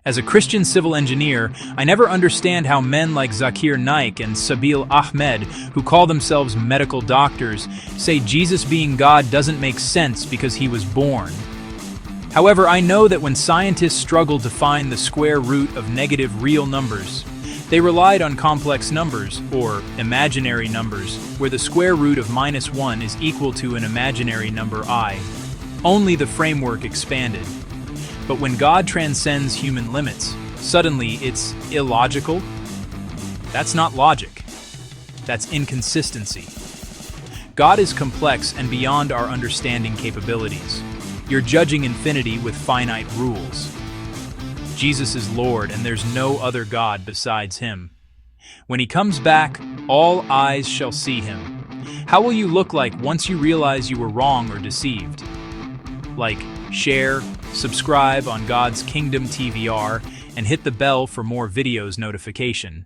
As a Christian civil engineer, I never understand how men like Zakir Naik and Sabil Ahmed, who call themselves medical doctors, say Jesus being God doesn't make sense because he was born. However, I know that when scientists struggled to find the square root of negative real numbers, they relied on complex numbers, or imaginary numbers, where the square root of -1 is equal to an imaginary number I. Only the framework expanded. But when God transcends human limits, suddenly it's illogical? That's not logic. That's inconsistency. God is complex and beyond our understanding capabilities. You're judging infinity with finite rules. Jesus is Lord, and there's no other God besides him. When he comes back, all eyes shall see him. How will you look like once you realize you were wrong or deceived? Like, share, subscribe on God's Kingdom TVR, and hit the bell for more videos notification.